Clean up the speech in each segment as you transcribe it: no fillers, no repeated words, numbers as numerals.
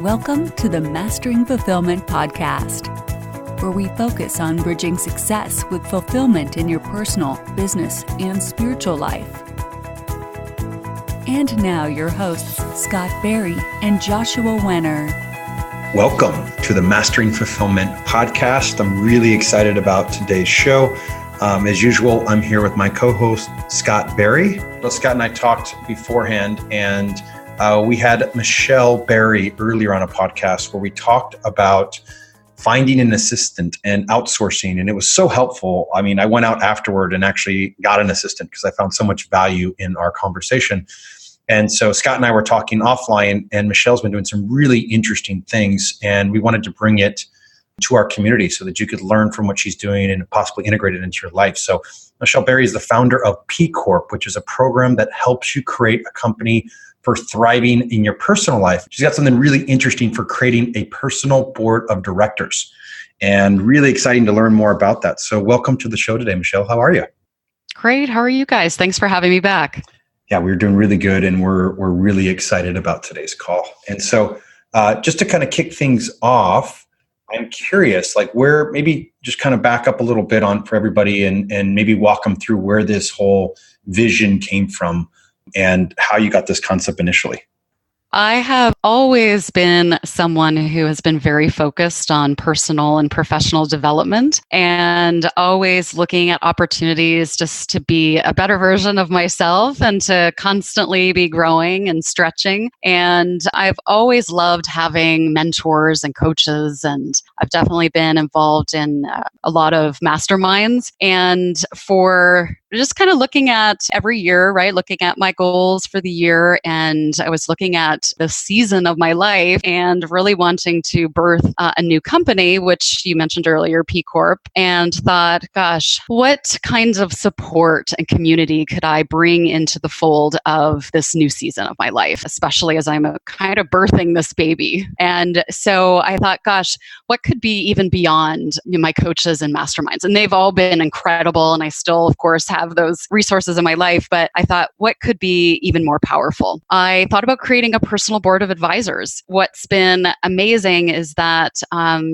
Welcome to the Mastering Fulfillment podcast, where we focus on bridging success with fulfillment in your personal, business, and spiritual life. And now your hosts, Scott Berry and Joshua Wenner. Welcome to the Mastering Fulfillment podcast. I'm really excited about today's show. As usual, I'm here with my co-host, Scott Berry. Well, Scott and I talked beforehand, and we had Michelle Berry earlier on a podcast where we talked about finding an assistant and outsourcing, and it was so helpful. I mean, I went out afterward and actually got an assistant because I found so much value in our conversation. And so Scott and I were talking offline, and Michelle's been doing some really interesting things, and we wanted to bring it to our community so that you could learn from what she's doing and possibly integrate it into your life. So Michelle Berry is the founder of P Corp, which is a program that helps you create a company for thriving in your personal life. She's got something really interesting for creating a personal board of directors, and really exciting to learn more about that. So welcome to the show today, Michelle. How are you? Great. How are you guys? Thanks for having me back. Yeah, we're doing really good, and we're really excited about today's call. And so just to kind of kick things off, I'm curious, like where maybe just kind of back up a little bit on for everybody and maybe walk them through where this whole vision came from and how you got this concept initially. I have always been someone who has been very focused on personal and professional development and always looking at opportunities just to be a better version of myself and to constantly be growing and stretching. And I've always loved having mentors and coaches, and I've definitely been involved in a lot of masterminds. And for just kind of looking at every year, right? Looking at my goals for the year. And I was looking at the season of my life and really wanting to birth a new company, which you mentioned earlier, P Corp, and thought, gosh, what kinds of support and community could I bring into the fold of this new season of my life, especially as I'm kind of birthing this baby. And so I thought, gosh, what could be even beyond my coaches and masterminds? And they've all been incredible. And I still, of course, have those resources in my life, but I thought, what could be even more powerful? I thought about creating a personal board of advisors. What's been amazing is that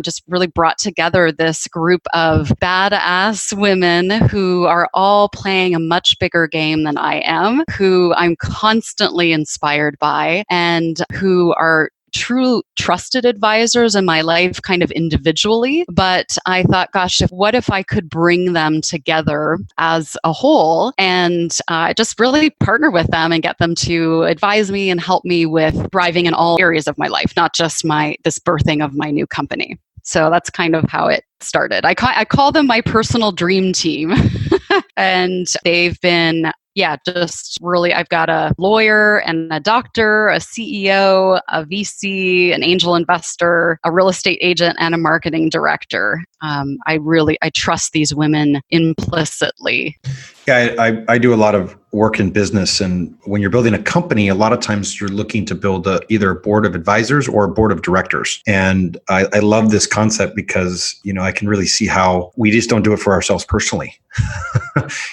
just really brought together this group of badass women who are all playing a much bigger game than I am, who I'm constantly inspired by, and who are true trusted advisors in my life kind of individually. But I thought, gosh, what if I could bring them together as a whole and just really partner with them and get them to advise me and help me with thriving in all areas of my life, not just this birthing of my new company. So that's kind of how it started. I call them my personal dream team. And they've been just really, I've got a lawyer and a doctor, a CEO, a VC, an angel investor, a real estate agent, and a marketing director. I trust these women implicitly. Yeah, I do a lot of work in business, and when you're building a company, a lot of times you're looking to build either a board of advisors or a board of directors. And I love this concept because, I can really see how we just don't do it for ourselves personally.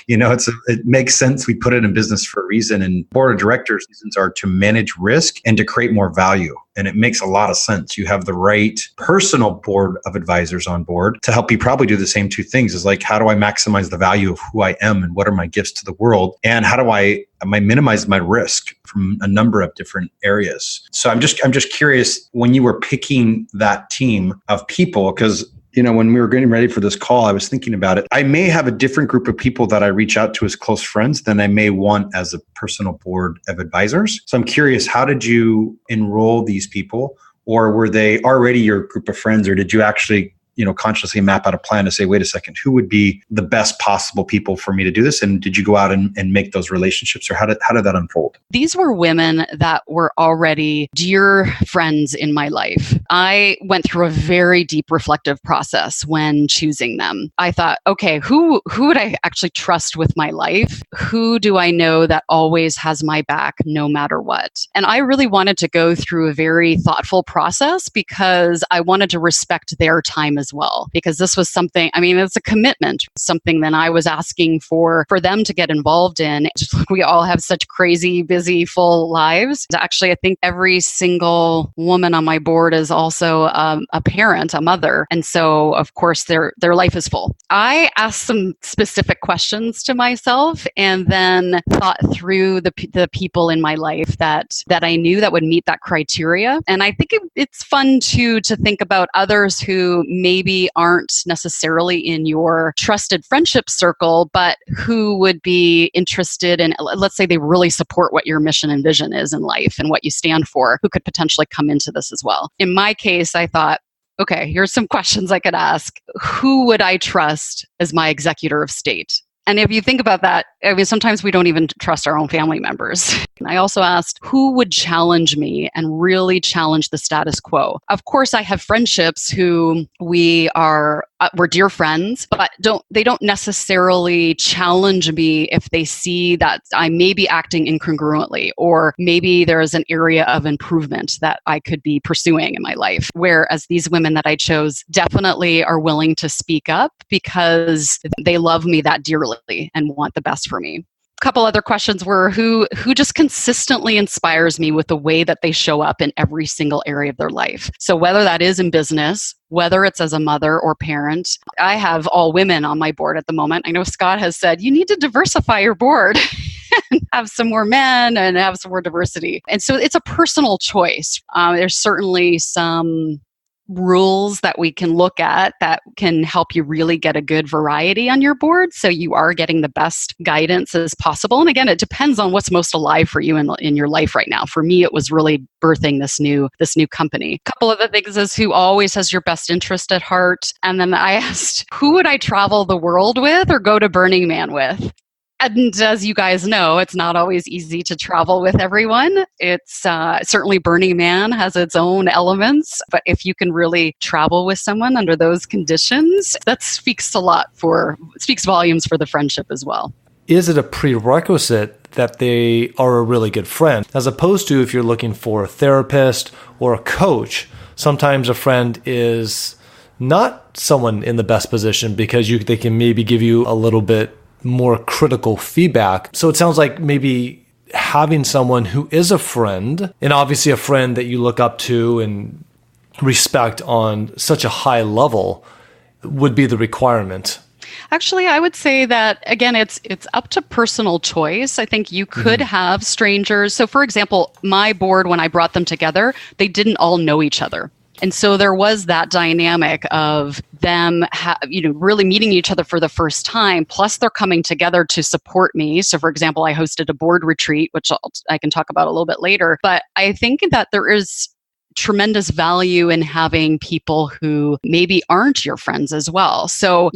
It makes sense. We put it in business for a reason, and board of directors reasons are to manage risk and to create more value. And it makes a lot of sense. You have the right personal board of advisors on board to help you probably do the same two things. Is like, how do I maximize the value of who I am and what are my gifts to the world? And how do I minimize my risk from a number of different areas? So I'm just curious, when you were picking that team of people, because when we were getting ready for this call, I was thinking about it. I may have a different group of people that I reach out to as close friends than I may want as a personal board of advisors. So I'm curious, how did you enroll these people? Or were they already your group of friends? Or did you actually consciously map out a plan to say, wait a second, who would be the best possible people for me to do this? And did you go out and make those relationships, or how did that unfold? These were women that were already dear friends in my life. I went through a very deep reflective process when choosing them. I thought, okay, who would I actually trust with my life? Who do I know that always has my back no matter what? And I really wanted to go through a very thoughtful process because I wanted to respect their time as as well, because this was something, I mean, it's a commitment, something that I was asking for them to get involved in. Just like we all have such crazy, busy, full lives. Actually, I think every single woman on my board is also a parent, a mother. And so, of course, their life is full. I asked some specific questions to myself and then thought through the people in my life that I knew that would meet that criteria. And I think it's fun to think about others who maybe aren't necessarily in your trusted friendship circle, but who would be interested in, let's say they really support what your mission and vision is in life and what you stand for, who could potentially come into this as well. In my case, I thought, okay, here's some questions I could ask. Who would I trust as my executor of state? And if you think about that, I mean, sometimes we don't even trust our own family members. And I also asked, who would challenge me and really challenge the status quo? Of course, I have friendships who we're dear friends, but they don't necessarily challenge me if they see that I may be acting incongruently, or maybe there is an area of improvement that I could be pursuing in my life. Whereas these women that I chose definitely are willing to speak up because they love me that dearly and want the best for me. A couple other questions were who just consistently inspires me with the way that they show up in every single area of their life. So whether that is in business, whether it's as a mother or parent. I have all women on my board at the moment. I know Scott has said, you need to diversify your board and have some more men and have some more diversity. And so it's a personal choice. There's certainly some rules that we can look at that can help you really get a good variety on your board, so you are getting the best guidance as possible. And again, it depends on what's most alive for you in your life right now. For me, it was really birthing this new company. A couple of the things is who always has your best interest at heart. And then I asked, who would I travel the world with or go to Burning Man with? And as you guys know, it's not always easy to travel with everyone. It's certainly Burning Man has its own elements, but if you can really travel with someone under those conditions, that speaks volumes for the friendship as well. Is it a prerequisite that they are a really good friend, as opposed to if you're looking for a therapist or a coach? Sometimes a friend is not someone in the best position because they can maybe give you a little bit more critical feedback. So it sounds like maybe having someone who is a friend, and obviously a friend that you look up to and respect on such a high level, would be the requirement. Actually, I would say that, again, it's up to personal choice. I think you could have strangers. So for example, my board, when I brought them together, they didn't all know each other. And so there was that dynamic of them, really meeting each other for the first time. Plus, they're coming together to support me. So, for example, I hosted a board retreat, which I can talk about a little bit later. But I think that there is tremendous value in having people who maybe aren't your friends as well. So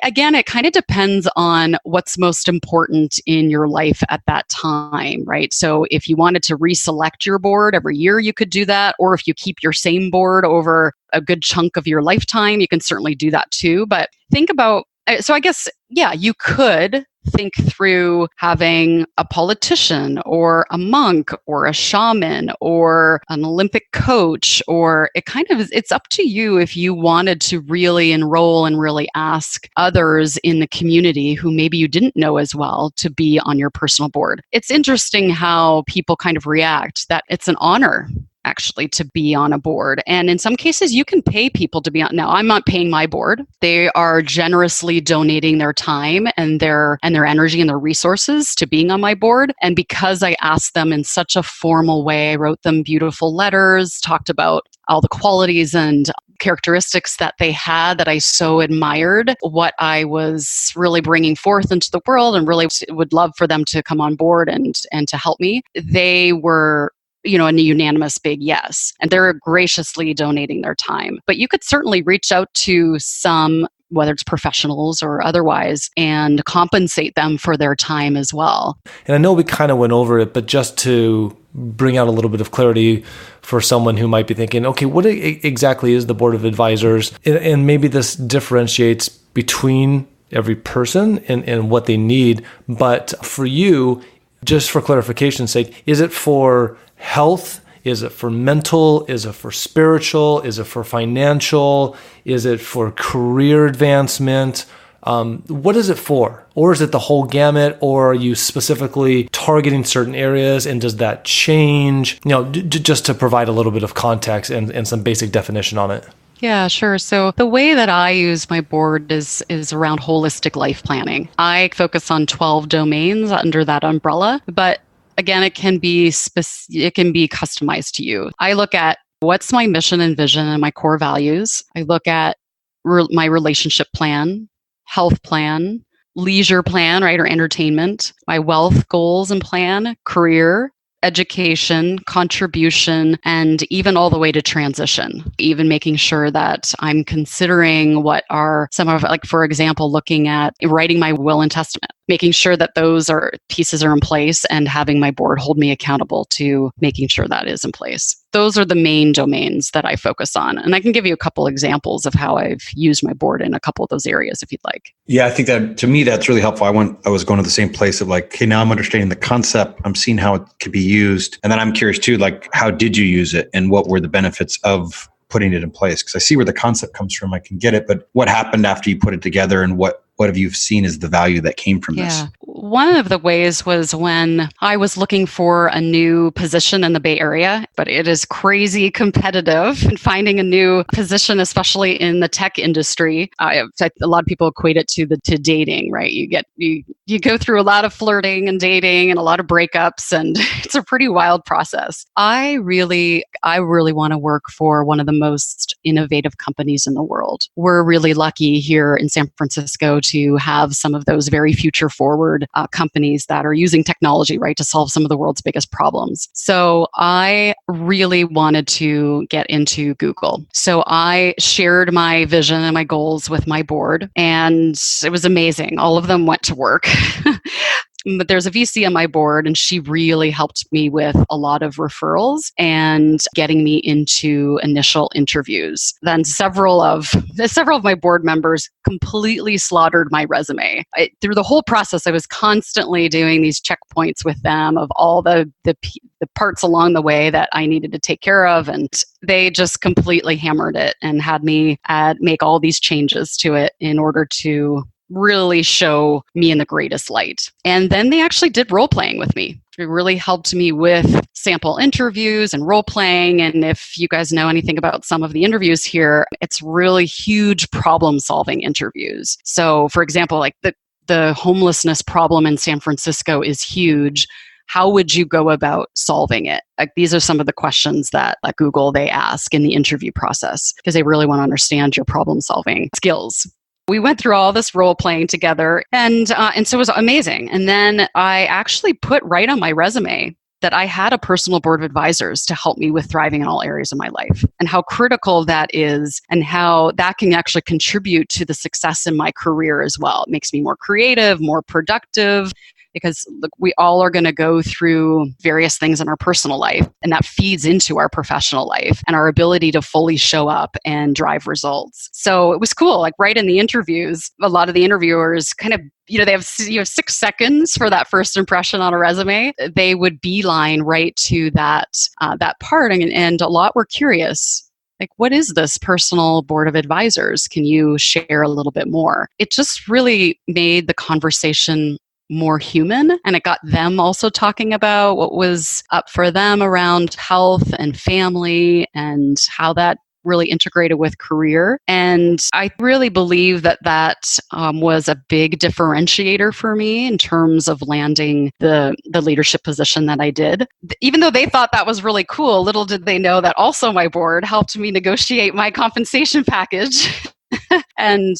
again, it kind of depends on what's most important in your life at that time, right? So if you wanted to reselect your board every year, you could do that. Or if you keep your same board over a good chunk of your lifetime, you can certainly do that too. But think about, so I guess, yeah, you could think through having a politician or a monk or a shaman or an Olympic coach, or it's up to you if you wanted to really enroll and really ask others in the community who maybe you didn't know as well to be on your personal board. It's interesting how people kind of react, that it's an honor actually to be on a board. And in some cases, you can pay people to be on. Now, I'm not paying my board. They are generously donating their time and their energy and their resources to being on my board. And because I asked them in such a formal way, I wrote them beautiful letters, talked about all the qualities and characteristics that they had that I so admired, what I was really bringing forth into the world, and really would love for them to come on board and to help me. They were a unanimous big yes. And they're graciously donating their time. But you could certainly reach out to some, whether it's professionals or otherwise, and compensate them for their time as well. And I know we kind of went over it, but just to bring out a little bit of clarity for someone who might be thinking, okay, what exactly is the board of advisors? And maybe this differentiates between every person and what they need. But for you, just for clarification's sake, is it for health? Is it for mental? Is it for spiritual? Is it for financial? Is it for career advancement? What is it for? Or is it the whole gamut? Or are you specifically targeting certain areas, and does that change? Just to provide a little bit of context and some basic definition on it. Yeah, sure. So the way that I use my board is around holistic life planning. I focus on 12 domains under that umbrella, but again, it can be customized to you. I look at what's my mission and vision and my core values. I look at my relationship plan, health plan, leisure plan, right, or entertainment, my wealth goals and plan, career, education, contribution, and even all the way to transition, even making sure that I'm considering what are some of, like, for example, looking at writing my will and testament, making sure that those pieces are in place and having my board hold me accountable to making sure that is in place. Those are the main domains that I focus on. And I can give you a couple examples of how I've used my board in a couple of those areas if you'd like. Yeah, I think that to me, that's really helpful. I was going to the same place of like, okay, now I'm understanding the concept. I'm seeing how it could be used. And then I'm curious too, like, how did you use it and what were the benefits of putting it in place? Because I see where the concept comes from. I can get it. But what happened after you put it together, and what have you seen as the value that came from this? One of the ways was when I was looking for a new position in the Bay Area, but it is crazy competitive and finding a new position, especially in the tech industry. A lot of people equate it to dating, right? You go through a lot of flirting and dating and a lot of breakups, and it's a pretty wild process. I really want to work for one of the most innovative companies in the world. We're really lucky here in San Francisco to have some of those very future forward companies that are using technology, right, to solve some of the world's biggest problems. So I really wanted to get into Google. So I shared my vision and my goals with my board, and it was amazing. All of them went to work. But there's a VC on my board, and she really helped me with a lot of referrals and getting me into initial interviews. Then several of my board members completely slaughtered my resume. Through the whole process, I was constantly doing these checkpoints with them of all the parts along the way that I needed to take care of, and they just completely hammered it and had me make all these changes to it in order to really show me in the greatest light. And then they actually did role playing with me. It really helped me with sample interviews and role playing. And if you guys know anything about some of the interviews here, it's really huge problem solving interviews. So for example, like the homelessness problem in San Francisco is huge. How would you go about solving it? Like, these are some of the questions that at Google they ask in the interview process, because they really want to understand your problem solving skills. We went through all this role playing together, and so it was amazing. And then I actually put right on my resume that I had a personal board of advisors to help me with thriving in all areas of my life, and how critical that is, and how that can actually contribute to the success in my career as well. It makes me more creative, more productive, because look, we all are going to go through various things in our personal life, and that feeds into our professional life and our ability to fully show up and drive results. So it was cool. Like, right in the interviews, a lot of the interviewers kind of, they have 6 seconds for that first impression on a resume. They would beeline right to that part, and a lot were curious. Like, what is this personal board of advisors? Can you share a little bit more? It just really made the conversation more human, and it got them also talking about what was up for them around health and family and how that really integrated with career. And I really believe that was a big differentiator for me in terms of landing the leadership position that I did. Even though they thought that was really cool, little did they know that also my board helped me negotiate my compensation package. and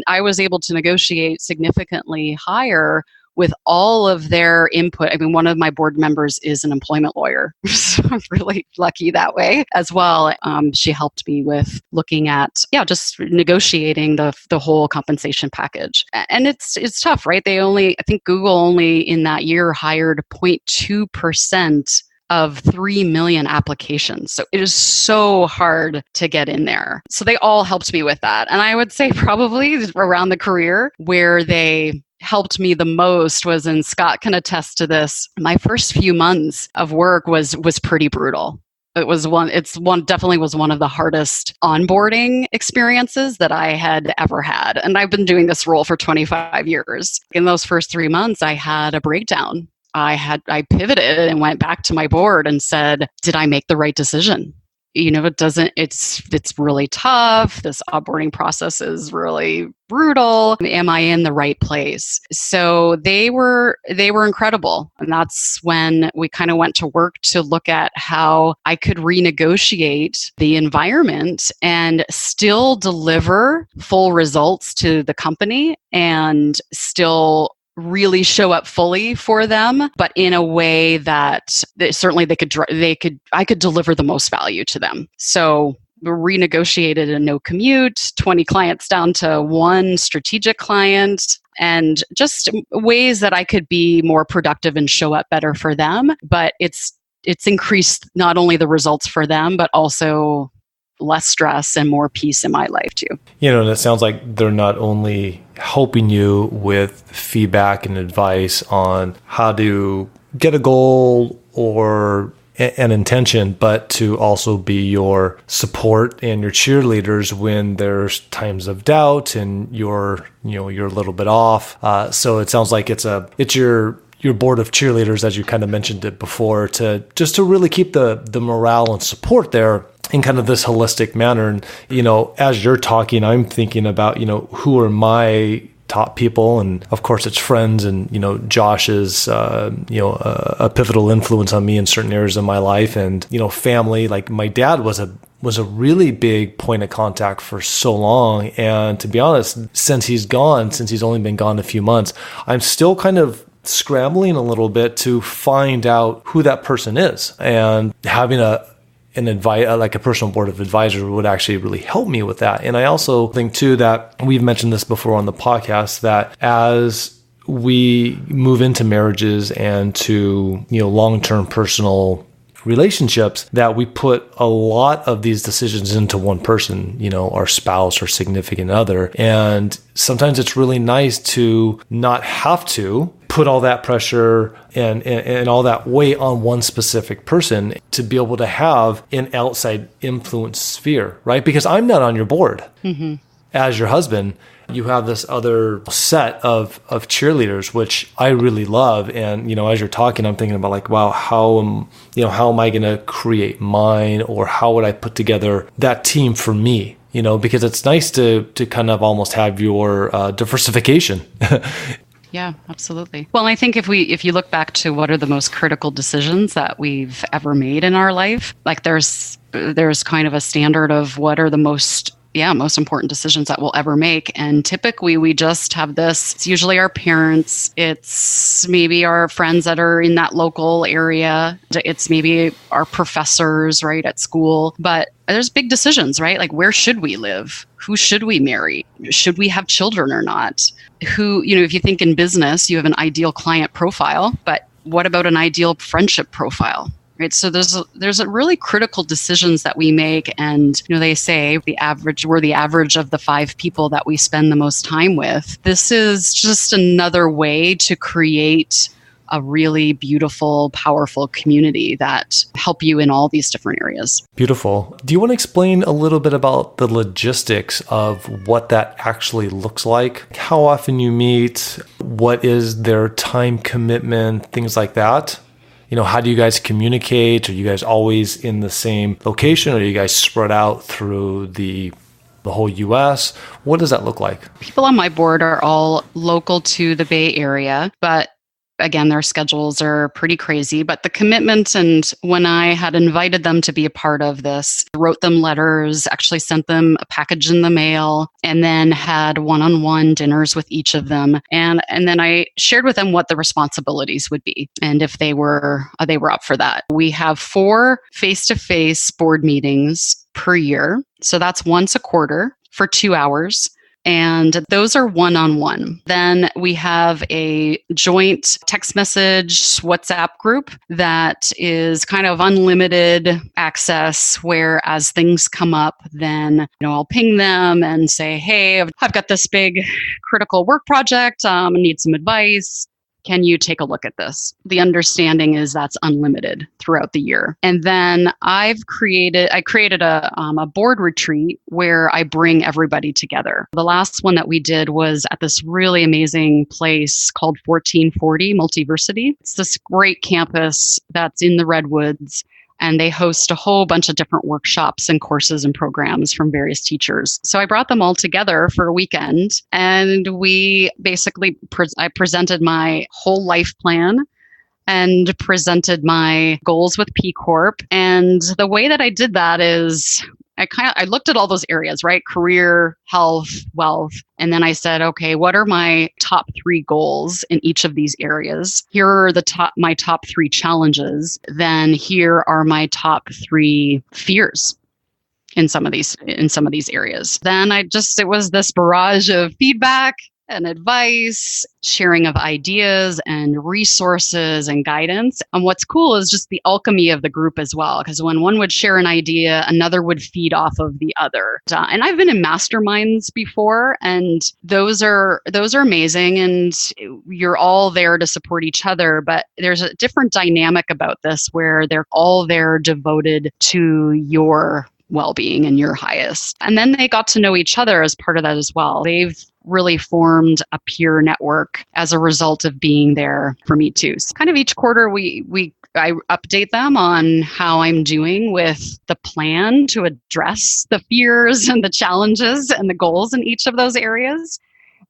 I was able to negotiate significantly higher with all of their input. I mean, one of my board members is an employment lawyer, so I'm really lucky that way as well. She helped me with looking at, just negotiating the whole compensation package. And it's tough, right? I think Google only in that year hired 0.2% of 3 million applications. So it is so hard to get in there. So they all helped me with that. And I would say probably around the career where they helped me the most was, and Scott can attest to this, my first few months of work was pretty brutal. definitely was one of the hardest onboarding experiences that I had ever had. And I've been doing this role for 25 years. In those first 3 months, I had a breakdown. I pivoted and went back to my board and said, did I make the right decision? It's really tough. This onboarding process is really brutal. Am I in the right place? So they were incredible. And that's when we kind of went to work to look at how I could renegotiate the environment and still deliver full results to the company and still really show up fully for them, but in a way that I could deliver the most value to them. So we renegotiated a no commute, 20 clients down to one strategic client, and just ways that I could be more productive and show up better for them. But it's increased not only the results for them, but also less stress and more peace in my life too. And it sounds like they're not only helping you with feedback and advice on how to get a goal or an intention, but to also be your support and your cheerleaders when there's times of doubt and you're a little bit off. So it sounds like it's your board of cheerleaders, as you kind of mentioned it before, to really keep the morale and support there in kind of this holistic manner. And, as you're talking, I'm thinking about, who are my top people. And of course it's friends, and, Josh is, a pivotal influence on me in certain areas of my life, and, family. Like my dad was a really big point of contact for so long. And to be honest, since he's only been gone a few months, I'm still kind of scrambling a little bit to find out who that person is, and having a personal board of advisors would actually really help me with that. And I also think too that we've mentioned this before on the podcast, that as we move into marriages and to, long-term personal relationships, that we put a lot of these decisions into one person, our spouse or significant other. And sometimes it's really nice to not have to put all that pressure and all that weight on one specific person, to be able to have an outside influence sphere, right? Because I'm not on your board. Mm-hmm. As your husband, you have this other set of cheerleaders, which I really love. And, as you're talking, I'm thinking about like, wow, how am I going to create mine, or how would I put together that team for me? Because it's nice to kind of almost have your diversification. Yeah, absolutely. Well, I think if you look back to what are the most critical decisions that we've ever made in our life, like there's kind of a standard of what are the most important decisions that we'll ever make. And typically we just have this. It's usually our parents. It's maybe our friends that are in that local area. It's maybe our professors, right, at school. But there's big decisions, right? Like, where should we live? Who should we marry? Should we have children or not? If you think in business, you have an ideal client profile, but what about an ideal friendship profile? Right. So there's a really critical decisions that we make. And, they say we're the average of the 5 people that we spend the most time with. This is just another way to create a really beautiful, powerful community that help you in all these different areas. Beautiful. Do you want to explain a little bit about the logistics of what that actually looks like? How often you meet? What is their time commitment? Things like that. How do you guys communicate? Are you guys always in the same location? Or are you guys spread out through the whole U.S.? What does that look like? People on my board are all local to the Bay Area, but again, their schedules are pretty crazy. But the commitment, and when I had invited them to be a part of this, wrote them letters, actually sent them a package in the mail, and then had one-on-one dinners with each of them. And then I shared with them what the responsibilities would be, and if they were up for that. We have 4 face-to-face board meetings per year. So that's once a quarter for 2 hours. And those are one-on-one. Then we have a joint text message WhatsApp group that is kind of unlimited access, where as things come up, then I'll ping them and say, hey, I've got this big critical work project. I need some advice. can you take a look at this? The understanding is that's unlimited throughout the year. And then I created a board retreat where I bring everybody together. The last one that we did was at this really amazing place called 1440 Multiversity. It's this great campus that's in the Redwoods. And they host a whole bunch of different workshops and courses and programs from various teachers. So I brought them all together for a weekend, and we basically, I presented my whole life plan and presented my goals with P Corp. And the way that I did that is I looked at all those areas, right? Career, health, wealth. And then I said, okay, what are my top 3 goals in each of these areas? Here are my top 3 challenges. Then here are my top 3 fears in some of these areas. Then it was this barrage of feedback and advice, sharing of ideas and resources and guidance. And what's cool is just the alchemy of the group as well, because when one would share an idea, another would feed off of the other. And I've been in masterminds before, and those are amazing, and you're all there to support each other. But there's a different dynamic about this where they're all there devoted to your well-being and your highest. And then they got to know each other as part of that as well. They've really formed a peer network as a result of being there for me too. So kind of each quarter I update them on how I'm doing with the plan to address the fears and the challenges and the goals in each of those areas.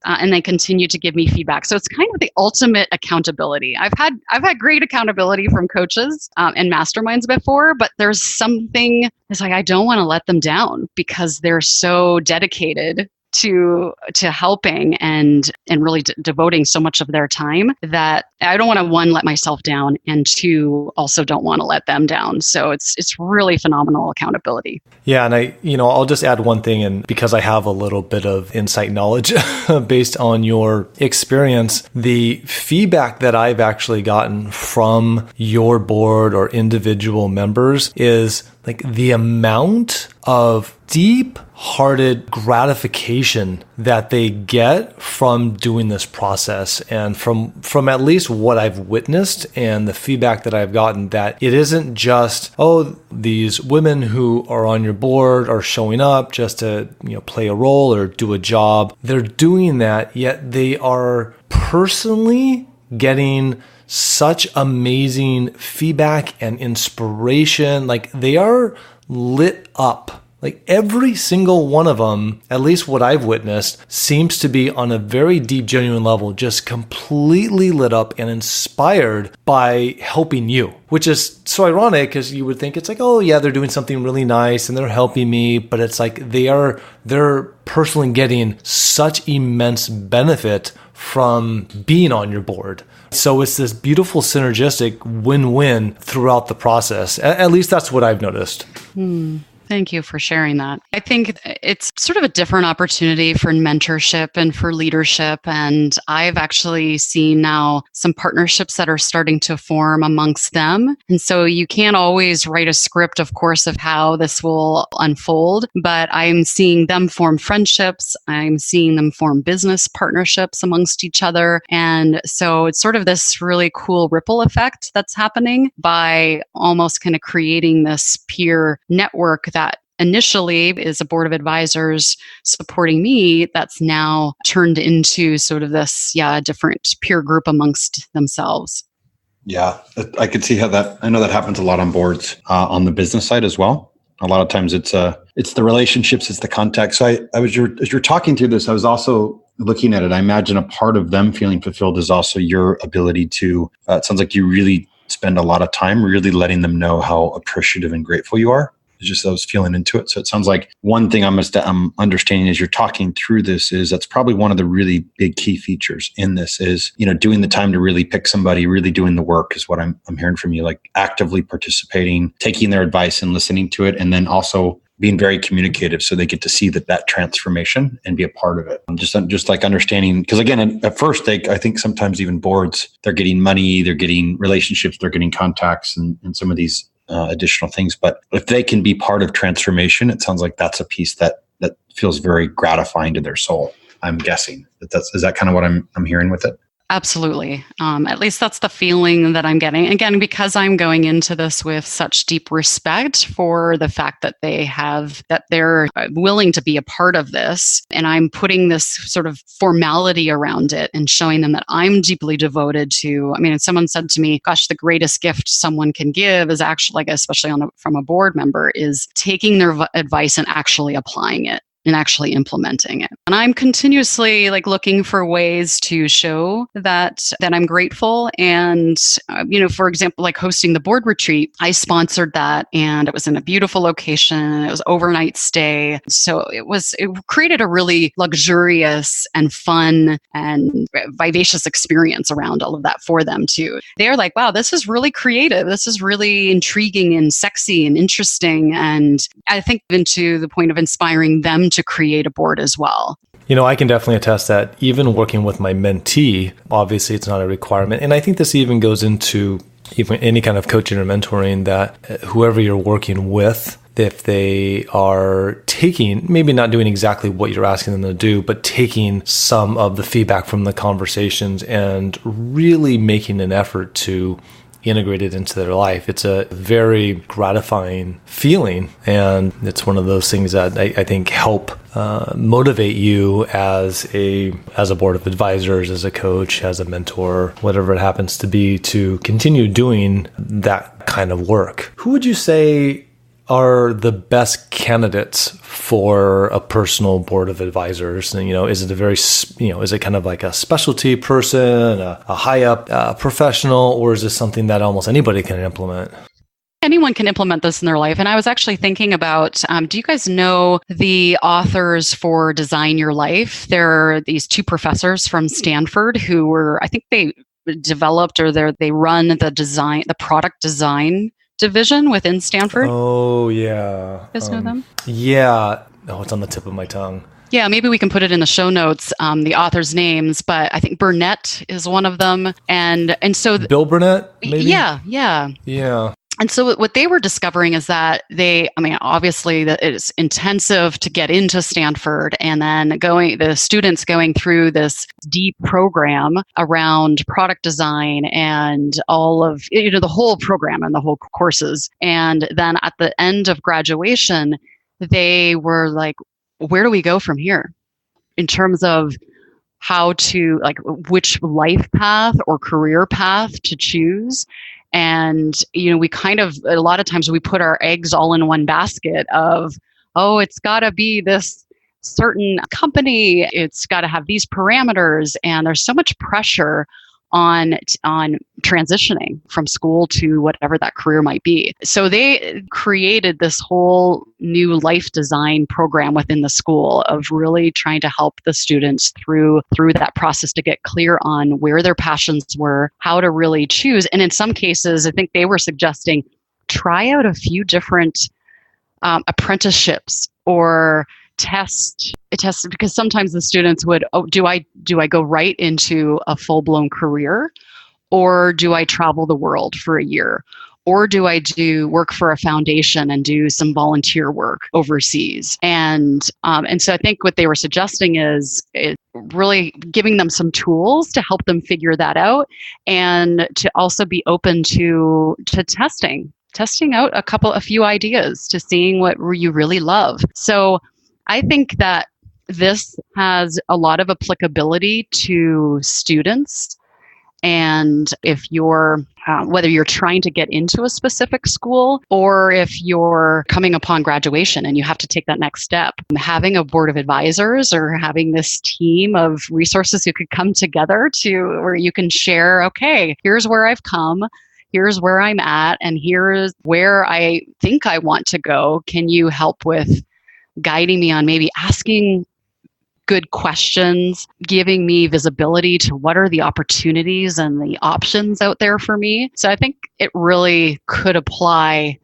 And they continue to give me feedback. So it's kind of the ultimate accountability. I've had great accountability from coaches and masterminds before, but there's something, it's like I don't want to let them down because they're so dedicated to helping and really devoting so much of their time that I don't want to, 1, let myself down, and 2, also don't want to let them down. So it's really phenomenal accountability. Yeah. And I'll just add one thing, and because I have a little bit of insight knowledge based on your experience, the feedback that I've actually gotten from your board or individual members is like the amount of deep-hearted gratification that they get from doing this process, and from at least what I've witnessed and the feedback that I've gotten, that it isn't just, these women who are on your board are showing up just to play a role or do a job. They're doing that, yet they are personally getting such amazing feedback and inspiration. Like they are lit up. Like every single one of them, at least what I've witnessed, seems to be on a very deep, genuine level, just completely lit up and inspired by helping you, which is so ironic because you would think it's like, oh yeah, they're doing something really nice and they're helping me. But it's like they're personally getting such immense benefit from being on your board. So it's this beautiful synergistic win-win throughout the process. At least that's what I've noticed. Thank you for sharing that. I think it's sort of a different opportunity for mentorship and for leadership. And I've actually seen now some partnerships that are starting to form amongst them. And so you can't always write a script, of course, of how this will unfold, but I'm seeing them form friendships. I'm seeing them form business partnerships amongst each other. And so it's sort of this really cool ripple effect that's happening by almost kind of creating this peer network that initially is a board of advisors supporting me that's now turned into sort of this, different peer group amongst themselves. Yeah, I could see how I know that happens a lot on boards on the business side as well. A lot of times it's the relationships, it's the contact. So as you're talking through this, I was also looking at it. I imagine a part of them feeling fulfilled is also your ability to, it sounds like you really spend a lot of time really letting them know how appreciative and grateful you are. It's just those feeling into it. So it sounds like one thing I'm understanding as you're talking through this is that's probably one of the really big key features in this is, doing the time to really pick somebody, really doing the work is what I'm hearing from you, like actively participating, taking their advice and listening to it. And then also being very communicative so they get to see that transformation and be a part of it. Just like understanding, because again, at first, I think sometimes even boards, they're getting money, they're getting relationships, they're getting contacts and some of these additional things. But if they can be part of transformation, it sounds like that's a piece that feels very gratifying to their soul. I'm guessing is that kind of what I'm hearing with it. Absolutely. At least that's the feeling that I'm getting. Again, because I'm going into this with such deep respect for the fact that they're willing to be a part of this. And I'm putting this sort of formality around it and showing them that I'm deeply devoted to, someone said to me, gosh, the greatest gift someone can give is actually, like, especially from a board member, is taking their advice and actually applying it and actually implementing it. And I'm continuously looking for ways to show that I'm grateful. And, for example, like hosting the board retreat, I sponsored that, and it was in a beautiful location. It was overnight stay. So it created a really luxurious and fun and vivacious experience around all of that for them too. They're like, wow, this is really creative. This is really intriguing and sexy and interesting. And I think even to the point of inspiring them to create a board as well. I can definitely attest that even working with my mentee, obviously it's not a requirement. And I think this even goes into even any kind of coaching or mentoring, that whoever you're working with, if they are taking, maybe not doing exactly what you're asking them to do, but taking some of the feedback from the conversations and really making an effort to integrate it into their life. It's a very gratifying feeling, and it's one of those things that I think help motivate you as a board of advisors, as a coach, as a mentor, whatever it happens to be, to continue doing that kind of work. Who would you say are the best candidates for a personal board of advisors? And, is it is it kind of like a specialty person, a high up professional, or is this something that almost anybody can implement? Anyone can implement this in their life. And I was actually thinking about, do you guys know the authors for Design Your Life? There are these two professors from Stanford who were, I think they developed or they run the product design division within Stanford. Oh, yeah. You guys know them? Yeah. Oh, it's on the tip of my tongue. Yeah, maybe we can put it in the show notes, the authors' names, but I think Burnett is one of them. And so Bill Burnett, maybe? Yeah. Yeah. And so what they were discovering is that obviously that it's intensive to get into Stanford, and then the students going through this deep program around product design and all of, the whole program and the whole courses. And then at the end of graduation, they were like, where do we go from here in terms of how to, which life path or career path to choose? And, we kind of, a lot of times we put our eggs all in one basket of, oh, it's got to be this certain company. It's got to have these parameters. And there's so much pressure on transitioning from school to whatever that career might be. So they created this whole new life design program within the school of really trying to help the students through that process to get clear on where their passions were, how to really choose. And in some cases, I think they were suggesting try out a few different apprenticeships or test, because sometimes the students would, do I go right into a full-blown career, or do I travel the world for a year, or do I do work for a foundation and do some volunteer work overseas? And so I think what they were suggesting is really giving them some tools to help them figure that out, and to also be open to testing out a few ideas, to seeing what you really love. So I think that this has a lot of applicability to students. And if you're, whether you're trying to get into a specific school, or if you're coming upon graduation and you have to take that next step, having a board of advisors or having this team of resources who could come together where you can share, okay, here's where I've come, here's where I'm at, and here's where I think I want to go. Can you help with guiding me on maybe asking good questions, giving me visibility to what are the opportunities and the options out there for me? So I think it really could apply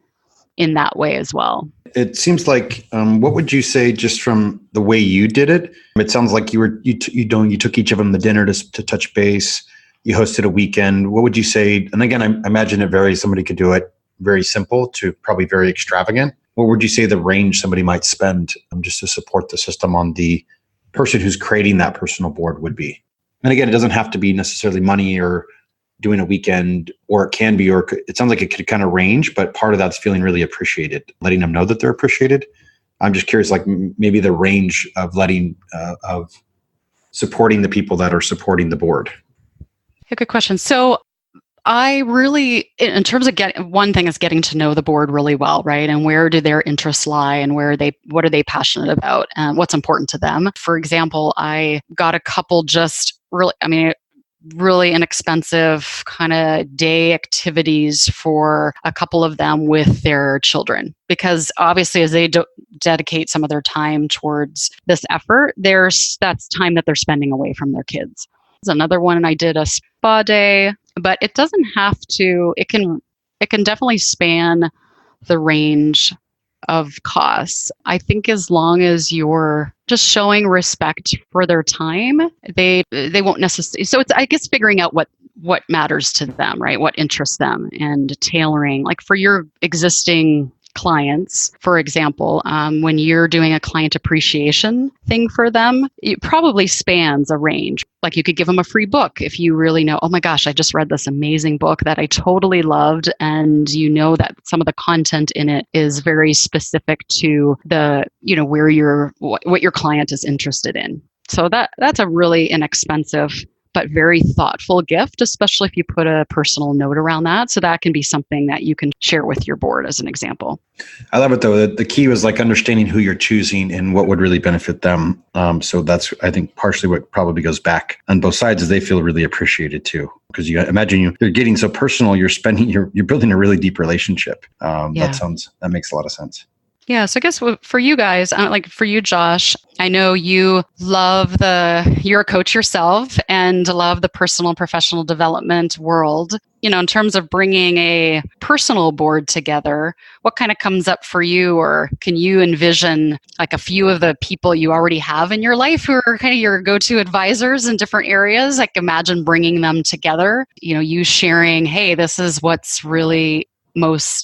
in that way as well. It seems like, what would you say just from the way you did it? It sounds like you took each of them to dinner to touch base. You hosted a weekend. What would you say? And again, I imagine it varies. Somebody could do it very simple to probably very extravagant. What would you say the range somebody might spend just to support the system on the person who's creating that personal board would be? And again, it doesn't have to be necessarily money or doing a weekend, or it can be, or it sounds like it could kind of range, but part of that's feeling really appreciated, letting them know that they're appreciated. I'm just curious, like maybe the range of of supporting the people that are supporting the board. A good question. So I really, in terms of one thing is getting to know the board really well, right? And where do their interests lie, and what are they passionate about, and what's important to them? For example, I got a couple just really inexpensive kind of day activities for a couple of them with their children, because obviously as they dedicate some of their time towards this effort, that's time that they're spending away from their kids. There's another one, and I did a spa day, but it doesn't have to, it can definitely span the range of costs. I think as long as you're just showing respect for their time, they won't necessarily. So it's, I guess, figuring out what matters to them, right? What interests them, and tailoring. Like for your existing clients, for example, when you're doing a client appreciation thing for them, it probably spans a range. Like you could give them a free book if you really know, oh my gosh, I just read this amazing book that I totally loved, and you know that some of the content in it is very specific to the, what your client is interested in. So that's a really inexpensive but very thoughtful gift, especially if you put a personal note around that. So that can be something that you can share with your board as an example. I love it though. The key was like understanding who you're choosing and what would really benefit them. So that's, I think, partially what probably goes back on both sides is they feel really appreciated too. Because you imagine you're getting so personal, you're building a really deep relationship. That makes a lot of sense. Yeah. So I guess for you guys, like for you, Josh, I know you're a coach yourself and love the personal and professional development world. In terms of bringing a personal board together, what kind of comes up for you, or can you envision like a few of the people you already have in your life who are kind of your go-to advisors in different areas? Like imagine bringing them together, you sharing, hey, this is what's really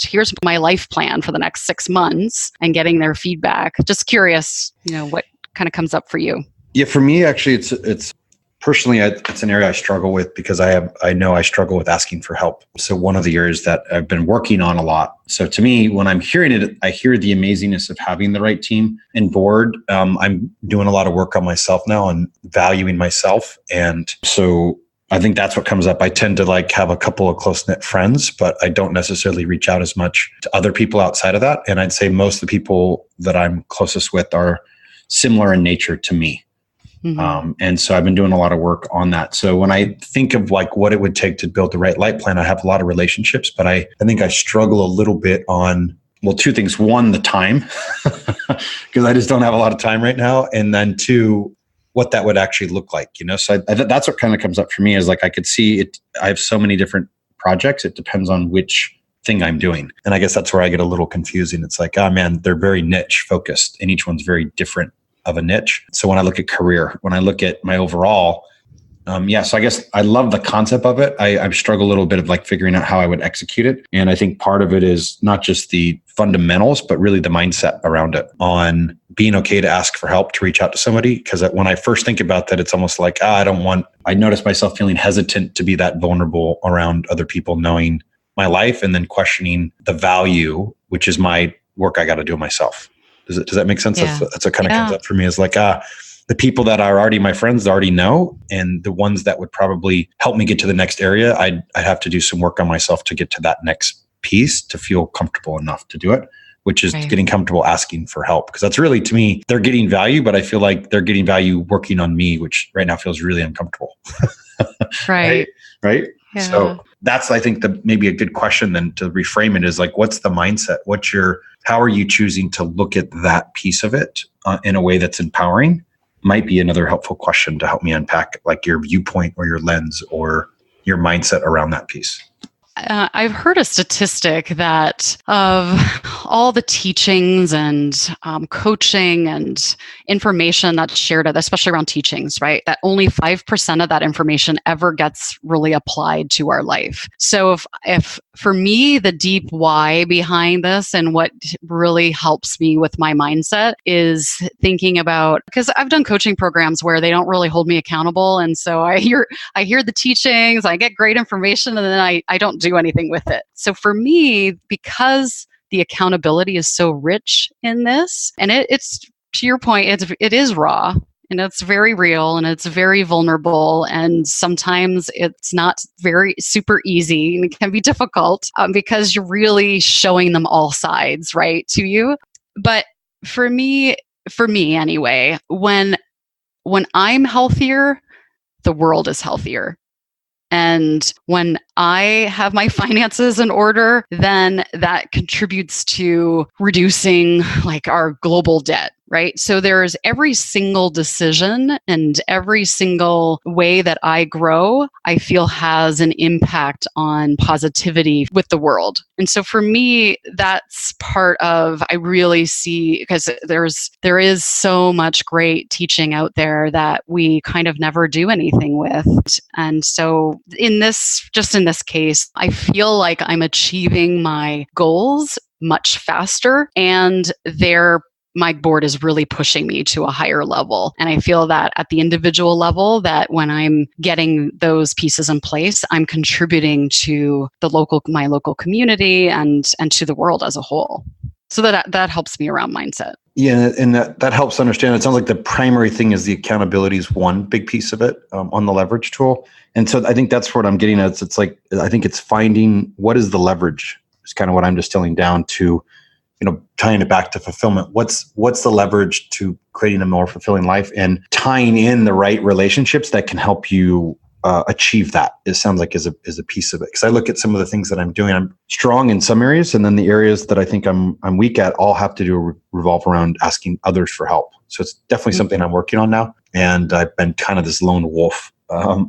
here's my life plan for the next 6 months, and getting their feedback. Just curious, what kind of comes up for you? Yeah, for me, actually, it's personally, it's an area I struggle with because I know I struggle with asking for help. So one of the areas that I've been working on a lot. So to me, when I'm hearing it, I hear the amazingness of having the right team and board. I'm doing a lot of work on myself now and valuing myself. And so I think that's what comes up. I tend to have a couple of close-knit friends, but I don't necessarily reach out as much to other people outside of that. And I'd say most of the people that I'm closest with are similar in nature to me. Mm-hmm. And so I've been doing a lot of work on that. So when I think of what it would take to build the right light plan, I have a lot of relationships, but I think I struggle a little bit on, two things. One, the time, because I just don't have a lot of time right now. And then two, what that would actually look like, So that's what kind of comes up for me is I could see it. I have so many different projects. It depends on which thing I'm doing. And I guess that's where I get a little confusing. It's like, oh man, they're very niche focused and each one's very different of a niche. So when I look at career, when I look at my overall, so I guess I love the concept of it. I've struggled a little bit of figuring out how I would execute it. And I think part of it is not just the fundamentals, but really the mindset around it on being okay to ask for help, to reach out to somebody. Because when I first think about that, it's almost like, I notice myself feeling hesitant to be that vulnerable around other people knowing my life and then questioning the value, which is my work I got to do myself. Does that make sense? Yeah. That's what kind of comes up for me is the people that are already my friends already know, and the ones that would probably help me get to the next area, I'd have to do some work on myself to get to that next piece to feel comfortable enough to do it, which is getting comfortable asking for help. Because that's really, to me, they're getting value, but I feel like they're getting value working on me, which right now feels really uncomfortable. Right. Yeah. So that's, I think, maybe a good question then to reframe it is what's the mindset? How are you choosing to look at that piece of it in a way that's empowering? Might be another helpful question to help me unpack your viewpoint or your lens or your mindset around that piece. I've heard a statistic that of all the teachings and coaching and information that's shared, especially around teachings, right? That only 5% of that information ever gets really applied to our life. So if for me, the deep why behind this and what really helps me with my mindset is thinking about, because I've done coaching programs where they don't really hold me accountable. And so I hear the teachings, I get great information, and then I don't do anything with it. So for me, because the accountability is so rich in this, and it's to your point, it is raw and it's very real and it's very vulnerable, and sometimes it's not very super easy and it can be difficult because you're really showing them all sides, right, to you. But for me anyway, when I'm healthier, the world is healthier. And when I have my finances in order, then that contributes to reducing like our global debt, right? So there's every single decision and every single way that I grow, I feel has an impact on positivity with the world. And so for me, that's part of, I really see, because there is so much great teaching out there that we kind of never do anything with. And so in this case, I feel like I'm achieving my goals much faster, and my board is really pushing me to a higher level. And I feel that at the individual level, that when I'm getting those pieces in place, I'm contributing to my local community and to the world as a whole. So that helps me around mindset. Yeah, and that helps understand. It sounds like the primary thing is the accountability is one big piece of it on the leverage tool. And so I think that's what I'm getting at. It's like, I think it's finding what is the leverage is kind of what I'm distilling down to, tying it back to fulfillment. What's the leverage to creating a more fulfilling life and tying in the right relationships that can help you achieve that? It sounds like is a piece of it. Because I look at some of the things that I'm doing, I'm strong in some areas, and then the areas that I think I'm weak at all have to revolve around asking others for help. So it's definitely something I'm working on now. And I've been kind of this lone wolf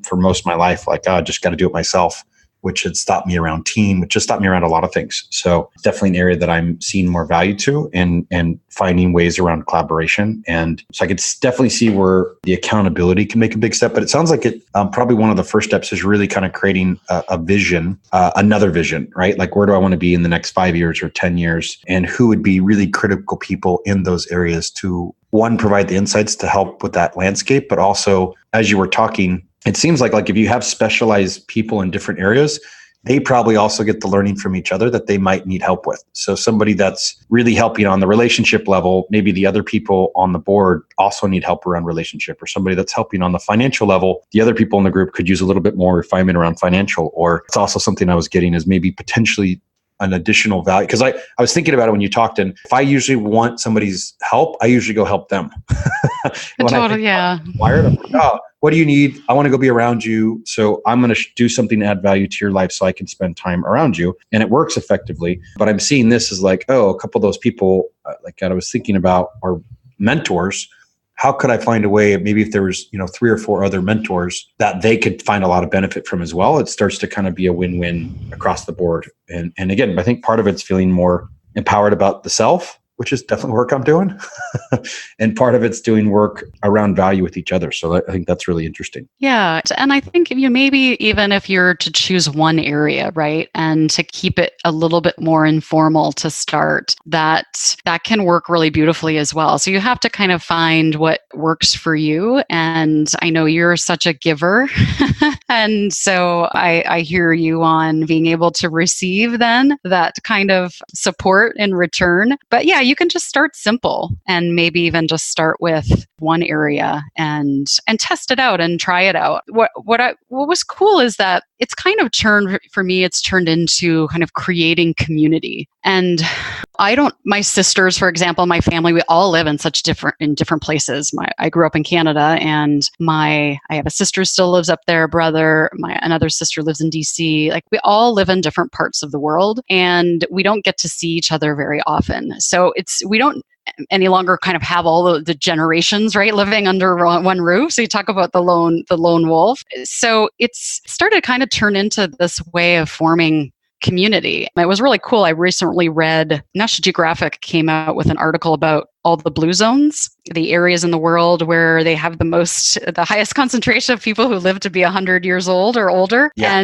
for most of my life, like, I just got to do it myself, which had stopped me around team, which just stopped me around a lot of things. So it's definitely an area that I'm seeing more value to and finding ways around collaboration. And so I could definitely see where the accountability can make a big step. But it sounds like it probably one of the first steps is really kind of creating a vision, another vision, right? Like, where do I want to be in the next 5 years or 10 years? And who would be really critical people in those areas to, one, provide the insights to help with that landscape, but also, as you were talking, it seems like if you have specialized people in different areas, they probably also get the learning from each other that they might need help with. So somebody that's really helping on the relationship level, maybe the other people on the board also need help around relationship, or somebody that's helping on the financial level, the other people in the group could use a little bit more refinement around financial. Or it's also something I was getting is maybe potentially an additional value. Because I was thinking about it when you talked, and if I usually want somebody's help, I usually go help them. Totally, yeah. Wired, I'm like, oh, what do you need? I want to go be around you. So I'm going to do something to add value to your life so I can spend time around you. And it works effectively. But I'm seeing this as like, a couple of those people, like I was thinking about, are mentors. How could I find a way, maybe if there was, 3 or 4 other mentors that they could find a lot of benefit from as well? It starts to kind of be a win-win across the board. And again, I think part of it's feeling more empowered about the self, which is definitely work I'm doing. And part of it's doing work around value with each other. So I think that's really interesting. Yeah. And I think maybe even if you're to choose one area, right, and to keep it a little bit more informal to start, that can work really beautifully as well. So you have to kind of find what works for you. And I know you're such a giver. And so I hear you on being able to receive then that kind of support in return. But yeah, you can just start simple and maybe even just start with one area and test it out and try it out. What was cool is that it's kind of turned into kind of creating community. And my sisters, for example, my family, we all live in different places. I grew up in Canada, and I have a sister who still lives up there, a brother, another sister lives in DC. Like, we all live in different parts of the world, and we don't get to see each other very often. So we don't any longer kind of have all the generations, right, living under one roof. So you talk about the lone wolf. So it's started to kind of turn into this way of forming community. It was really cool. I recently read National Geographic came out with an article about all the blue zones, the areas in the world where they have the highest concentration of people who live to be 100 years old or older. Yeah.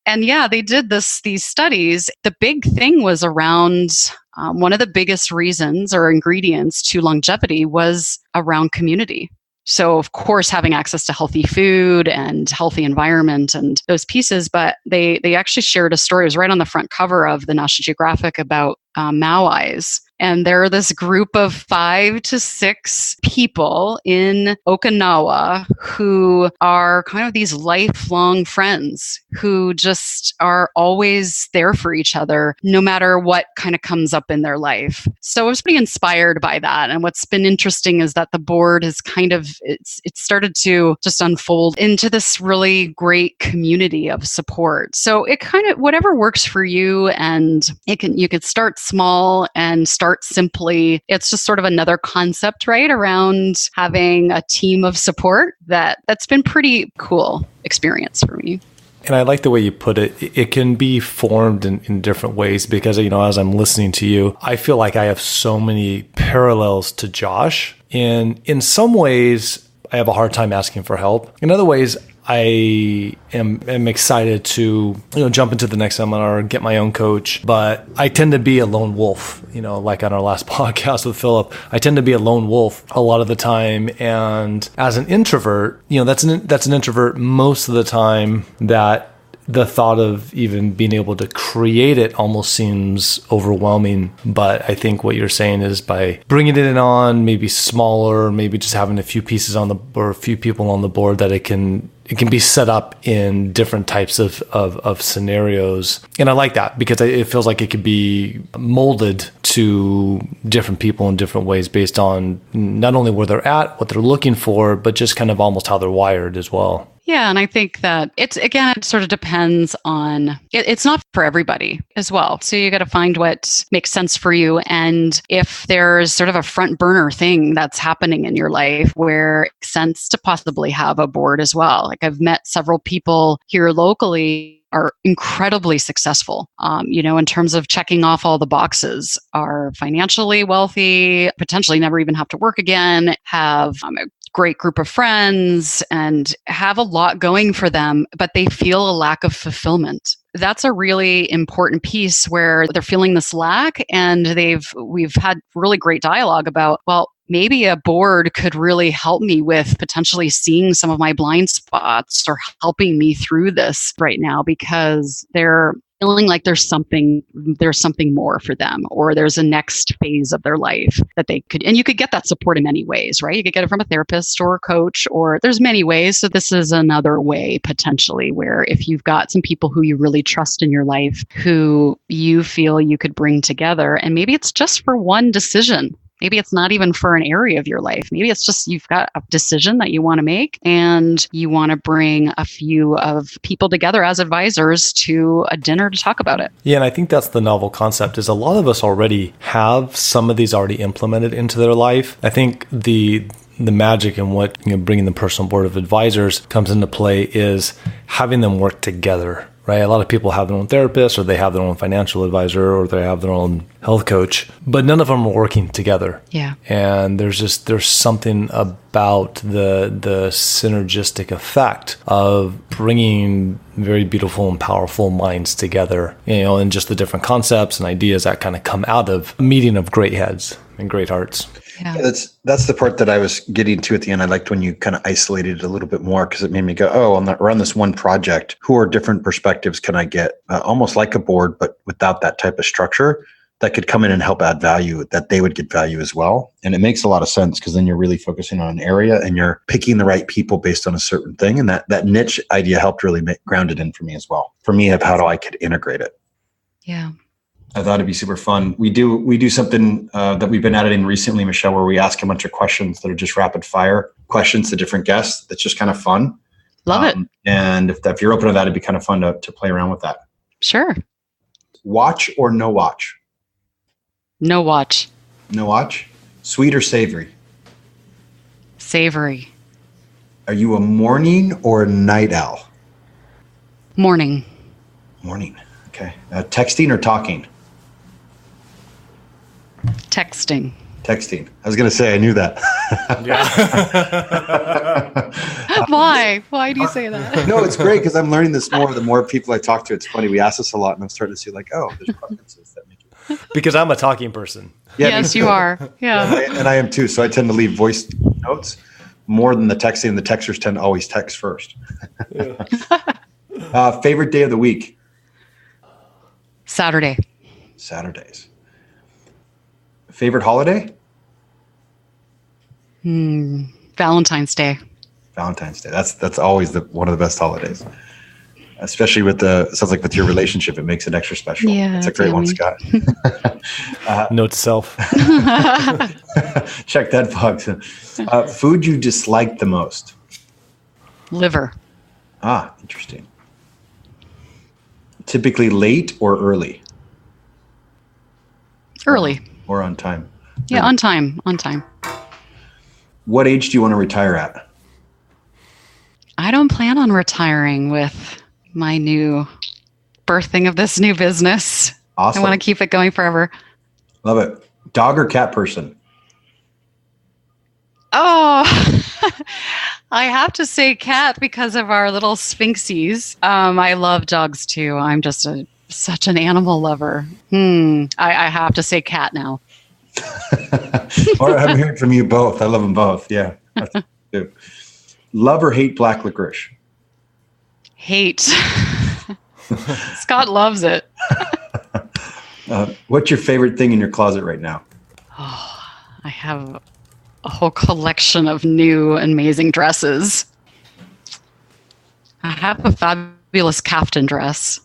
And yeah, they did these studies. The big thing was around one of the biggest reasons or ingredients to longevity was around community. So of course, having access to healthy food and healthy environment and those pieces, but they actually shared a story. It was right on the front cover of the National Geographic about Maoris. And they're this group of 5 to 6 people in Okinawa who are kind of these lifelong friends who just are always there for each other, no matter what kind of comes up in their life. So I was pretty inspired by that. And what's been interesting is that the board is it's started to just unfold into this really great community of support. So it kind of, whatever works for you, and you could start small and start simply. It's just sort of another concept, right, around having a team of support that's been pretty cool experience for me. And I like the way you put it. It can be formed in different ways because, as I'm listening to you, I feel like I have so many parallels to Josh. And in some ways, I have a hard time asking for help. In other ways, I am excited to jump into the next seminar, get my own coach, but I tend to be a lone wolf. Like on our last podcast with Philip, I tend to be a lone wolf a lot of the time. And as an introvert, that's an introvert most of the time. That the thought of even being able to create it almost seems overwhelming. But I think what you're saying is by bringing it on, maybe smaller, maybe just having a few pieces or a few people on the board, that it can be set up in different types of scenarios. And I like that because it feels like it could be molded to different people in different ways based on not only where they're at, what they're looking for, but just kind of almost how they're wired as well. Yeah, and I think that it sort of depends on, it's not for everybody as well. So you got to find what makes sense for you. And if there's sort of a front burner thing that's happening in your life where it makes sense to possibly have a board as well. Like I've met several people here locally are incredibly successful, in terms of checking off all the boxes, are financially wealthy, potentially never even have to work again, have a great group of friends and have a lot going for them, but they feel a lack of fulfillment. That's a really important piece where they're feeling this lack, and we've had really great dialogue about, well, maybe a board could really help me with potentially seeing some of my blind spots or helping me through this right now, because they're feeling like there's something more for them, or there's a next phase of their life that they could, and you could get that support in many ways, right? You could get it from a therapist or a coach, or there's many ways. So this is another way potentially where if you've got some people who you really trust in your life, who you feel you could bring together, and maybe it's just for one decision. Maybe it's not even for an area of your life. Maybe it's just you've got a decision that you want to make and you want to bring a few of people together as advisors to a dinner to talk about it. Yeah, and I think that's the novel concept, is a lot of us already have some of these already implemented into their life. I think the magic in what bringing the personal board of advisors comes into play is having them work together. Right? A lot of people have their own therapist, or they have their own financial advisor, or they have their own health coach, but none of them are working together. Yeah. And there's something about the synergistic effect of bringing very beautiful and powerful minds together, and just the different concepts and ideas that kind of come out of a meeting of great heads and great hearts. Yeah. That's the part that I was getting to at the end. I liked when you kind of isolated it a little bit more, because it made me go, oh, around this one project, who are different perspectives can I get? Almost like a board, but without that type of structure that could come in and help add value, that they would get value as well. And it makes a lot of sense, because then you're really focusing on an area and you're picking the right people based on a certain thing. And that niche idea helped really ground it in for me as well. For me, of how I could integrate it. Yeah. I thought it'd be super fun. We do something that we've been adding recently, Michelle, where we ask a bunch of questions that are just rapid fire questions to different guests. That's just kind of fun. Love it. And if you're open to that, it'd be kind of fun to play around with that. Sure. Watch or no watch? No watch. No watch? Sweet or savory? Savory. Are you a morning or a night owl? Morning. Morning. Okay. Texting or talking? Texting. Texting. I was going to say, I knew that. Why? Why do you say that? No, it's great because I'm learning this more. The more people I talk to, it's funny. We ask this a lot, and I'm starting to see like, oh, there's preferences that make it. Because I'm a talking person. Yeah, yes, you are. Yeah. And I am too. So I tend to leave voice notes more than the texting. And the texters tend to always text first. Favorite day of the week? Saturday. Saturdays. Favorite holiday? Valentine's Day. Valentine's Day. That's always one of the best holidays. Especially sounds like with your relationship, it makes it extra special. Yeah, it's a great one, Scott. Note to self. Check that box. Food you dislike the most? Liver. Ah, interesting. Typically late or early? Early. Or on time? Yeah, on time. On time. What age do you want to retire at? I don't plan on retiring with my new birthing of this new business. Awesome. I want to keep it going forever. Love it. Dog or cat person? Oh, I have to say cat because of our little Sphinxies. I love dogs too. I'm just such an animal lover. I have to say cat now. Or I'm hearing from you both. I love them both. Yeah. That's good. Love or hate black licorice? Hate. Scott loves it. What's your favorite thing in your closet right now? Oh, I have a whole collection of new amazing dresses. I have a fabulous kaftan dress.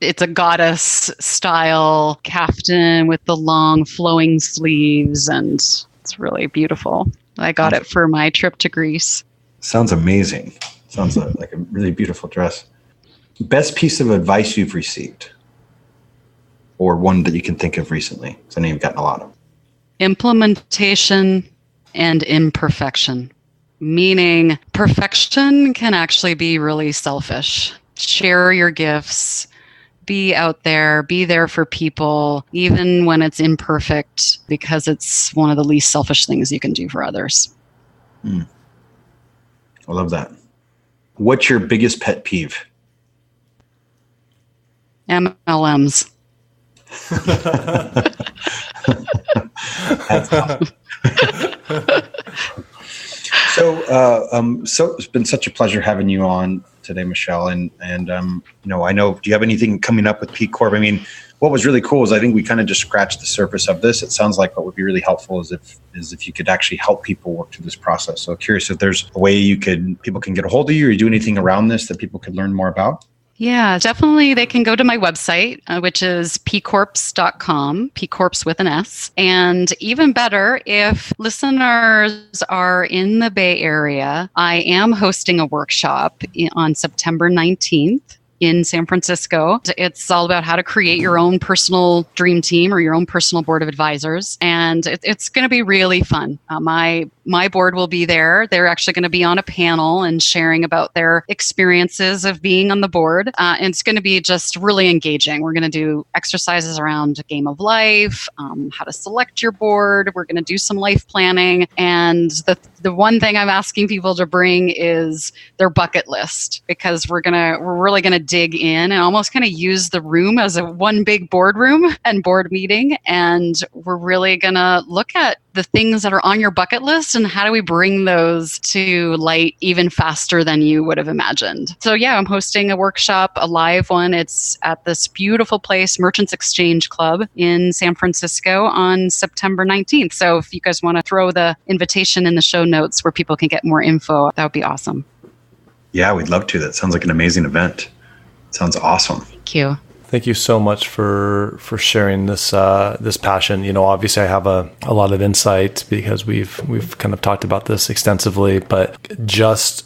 It's a goddess style kaftan with the long flowing sleeves, and it's really beautiful. I got it for my trip to Greece. Sounds amazing. Sounds like a really beautiful dress. Best piece of advice you've received, or one that you can think of recently? Because I know you've gotten a lot of. Implementation and imperfection. Meaning perfection can actually be really selfish. Share your gifts. Be out there, be there for people, even when it's imperfect, because it's one of the least selfish things you can do for others. I love that. What's your biggest pet peeve? MLMs. That's awesome. So it's been such a pleasure having you on today, Michelle. And I know, do you have anything coming up with P Corp? I mean, what was really cool is I think we kind of just scratched the surface of this. It sounds like what would be really helpful is if you could actually help people work through this process. So curious if there's a way people can get a hold of you, or you do anything around this that people could learn more about? Yeah, definitely. They can go to my website, which is pcorps.com, Pcorps with an S. And even better, if listeners are in the Bay Area, I am hosting a workshop on September 19th. In San Francisco. It's all about how to create your own personal dream team or your own personal board of advisors. And it's going to be really fun. My board will be there. They're actually going to be on a panel and sharing about their experiences of being on the board. And it's going to be just really engaging. We're going to do exercises around a game of life, how to select your board. We're going to do some life planning. And the one thing I'm asking people to bring is their bucket list, because we're really going to dig in and almost kind of use the room as a one big boardroom and board meeting. And we're really going to look at the things that are on your bucket list and how do we bring those to light even faster than you would have imagined. So yeah, I'm hosting a workshop, a live one. It's at this beautiful place, Merchants Exchange Club in San Francisco on September 19th. So if you guys want to throw the invitation in the show notes where people can get more info, that would be awesome. Yeah, we'd love to. That sounds like an amazing event. Sounds awesome. Thank you. Thank you so much for sharing this passion. Obviously I have a lot of insight because we've kind of talked about this extensively, but just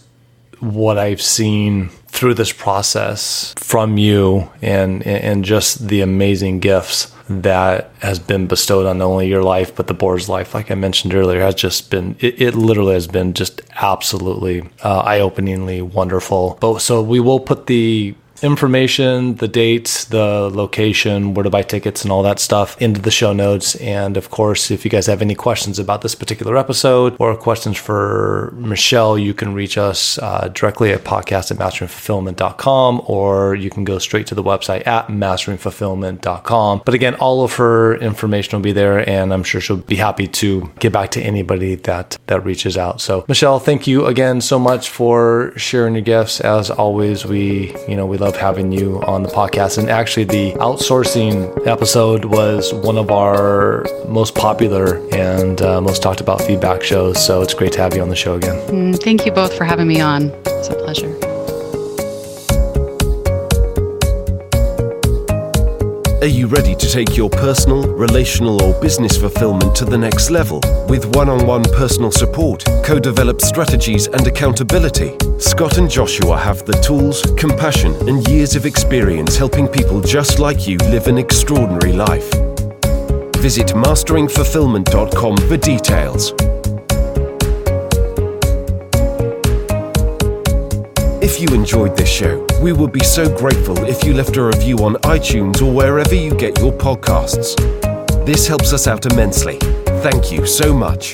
what I've seen through this process from you and just the amazing gifts that has been bestowed on not only your life, but the board's life, like I mentioned earlier, has just been, it literally has been just absolutely eye-openingly wonderful. So we will put the information, the dates, the location, where to buy tickets and all that stuff into the show notes. And of course, if you guys have any questions about this particular episode or questions for Michelle, you can reach us directly at podcast@masteringfulfillment.com, or you can go straight to the website at masteringfulfillment.com. But again, all of her information will be there, and I'm sure she'll be happy to get back to anybody that reaches out. So Michelle, thank you again so much for sharing your gifts. As always, we love having you on the podcast. And actually, the outsourcing episode was one of our most popular and most talked about feedback shows. So it's great to have you on the show again. Thank you both for having me on. It's a pleasure. Are you ready to take your personal, relational, or business fulfillment to the next level? With one-on-one personal support, co-developed strategies, and accountability, Scott and Joshua have the tools, compassion, and years of experience helping people just like you live an extraordinary life. Visit masteringfulfillment.com for details. If you enjoyed this show, we would be so grateful if you left a review on iTunes or wherever you get your podcasts. This helps us out immensely. Thank you so much.